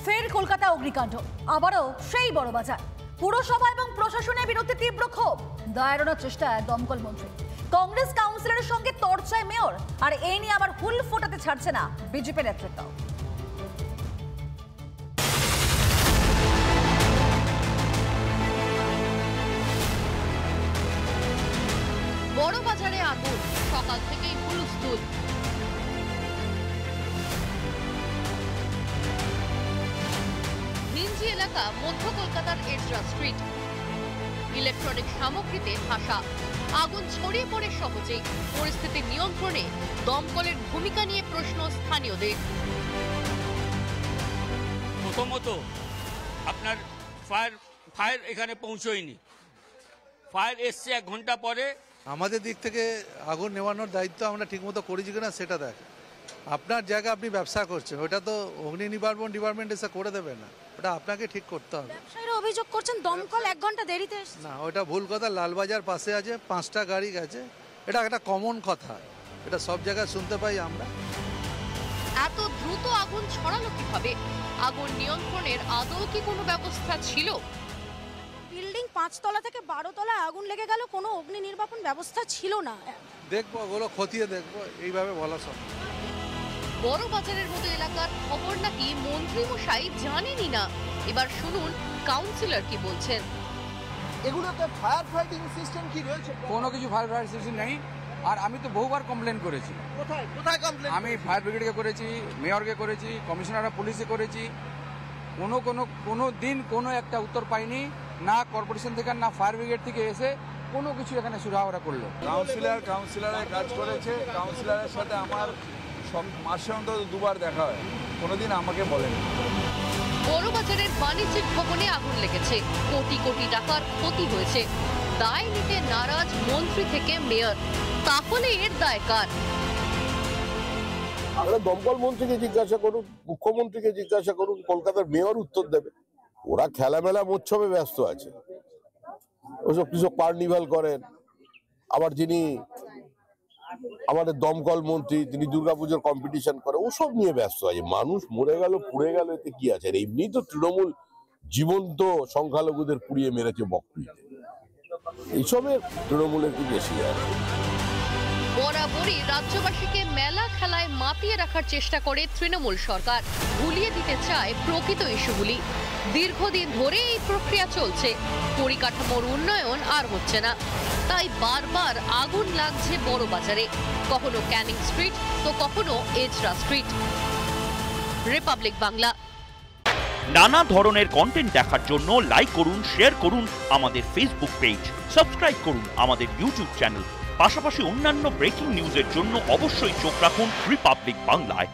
ফের কলকাতা অগ্নিকাণ্ড, আবারও সেই বড়বাজার। পুরসভা এবং প্রশাসনের বিরুদ্ধে তীব্র ক্ষোভ, দায় এড়ানোর চেষ্টায় দমকল মন্ত্রী। কংগ্রেস কাউন্সিলরের সঙ্গে তর্চায় মেয়র, আর এই নিয়ে আবার হুল ফোটাতে ছাড়ছে না বিজেপি নেতৃত্ব। বড়বাজারে আগুন, সকাল থেকেই হুলস্থুল। ভিঞ্জি এলাকা, মধ্য কলকাতার এজরা স্ট্রিট। ইলেকট্রনিক সামগ্রীতে ভাসা আগুন ছড়িয়ে পড়ে সহজেই। পরিস্থিতি নিয়ন্ত্রণে দমকলের ভূমিকা নিয়ে প্রশ্ন স্থানীয়দের। প্রথমত আপনার ফায়ার এখানে পৌঁছয়নি, ফায়ার এসছে 1 ঘন্টা পরে। আমাদের দিক থেকে আগুন নেওয়ানোর দায়িত্ব আমরা ঠিকমতো করেছি কিনা সেটা দেখ। আপনার জায়গা আপনি ব্যবসা করছেন, ওটা তো অগ্নি নির্বাপন ডিপার্টমেন্ট এসে করে দেবে না, ওটা আপনাকে ঠিক করতে হবে। ব্যবসায়ীরা অভিযোগ করছেন দমকল 1 ঘন্টা দেরিতে এসেছে। না, ওটা ভুল কথা। লালবাজার পাশে আছে, 5টা গাড়ি গেছে, এটা একটা কমন কথা, এটা সব জায়গায় শুনতে পাই আমরা। এত দ্রুত আগুন ছড়ালো কিভাবে? আগুন নিয়ন্ত্রণের আদৌ কি কোনো ব্যবস্থা ছিল? বিল্ডিং 5 তলা থেকে 12 তলায় আগুন লেগে গেল, কোনো অগ্নি নির্বাপন ব্যবস্থা ছিল না। দেখবো, ওগুলো খতিয়ে দেখবো, এইভাবে বলা সম্ভব। বড়বাজারের মতো এলাকার খবর নাকি মন্ত্রী মশাই জানেনই না। এবার শুনুন কাউন্সিলর কি বলছেন। এগুলোতে ফায়ার ফাইটিং সিস্টেম কি রয়েছে? কোনো কিছু ফায়ার ফাইটিং সিস্টেম নেই। আর আমি তো বহুবার কমপ্লেন করেছি। কোথায় কোথায় কমপ্লেন? আমি ফায়ার ব্রিগেডকে করেছি, মেয়রকে করেছি, কমিশনার পুলিশে করেছি। কোনো দিন কোনো একটা উত্তর পাইনি, না কর্পোরেশন থেকে না ফায়ার ব্রিগেড থেকে এসে কোনো কিছু এখানে সুরাহা করলো। কাউন্সিলরের কাজ করেছে। কাউন্সিলরের সাথে আমার সব মাসে অন্তত 2বার দেখা হয়, কোনোদিন আমাকে বলেনি। বড়বাজারের বাণিজ্যিক ভবনে আগুন লেগেছে, কোটি কোটি টাকার ক্ষতি হয়েছে। দায় নিতে নারাজ মন্ত্রী থেকে মেয়র, তাহলে এর দায় কার? আমরা দমকল মন্ত্রীকে জিজ্ঞাসা করুন, মুখ্যমন্ত্রীকে জিজ্ঞাসা করুন, কলকাতার মেয়র উত্তর দেবে। ওরা খেলামেলা উৎসবে ব্যস্ত আছে, ওসব কিছু কার্নিভাল করেন। আবার যিনি আমাদের দমকল মন্ত্রী, তিনি দুর্গাপুজোর কম্পিটিশন করে, ওসব নিয়ে ব্যস্ত আছে। মানুষ মরে গেল, পুড়ে গেল, এতে কি আছে? এমনি তো তৃণমূল জীবন্ত সংখ্যালঘুদের পুড়িয়ে মেরেছে বকরিতে, এইসবের তৃণমূলের কি বেশি আছে? বরাবরই রাজ্যবাসীকে মেলা খেলায় মাতিয়ে রাখার চেষ্টা করে তৃণমূল সরকার, ভুলিয়ে দিতে চায় প্রকৃত ইস্যুগুলি। দীর্ঘদিন ধরে এই প্রক্রিয়া চলছে, পরিকাঠামোর উন্নয়ন আর হচ্ছে না, তাই বারবার আগুন লাগছে বড়বাজারে, কখনো ক্যানিং স্ট্রিট তো কখনো এজরা স্ট্রিট। রিপাবলিক বাংলা। নানা ধরনের কন্টেন্ট দেখার জন্য লাইক করুন, শেয়ার করুন আমাদের ফেসবুক পেজ, সাবস্ক্রাইব করুন আমাদের ইউটিউব চ্যানেল। পাশাপাশি অন্যান্য ব্রেকিং নিউজের জন্য অবশ্যই চোখ রাখুন রিপাবলিক বাংলায়।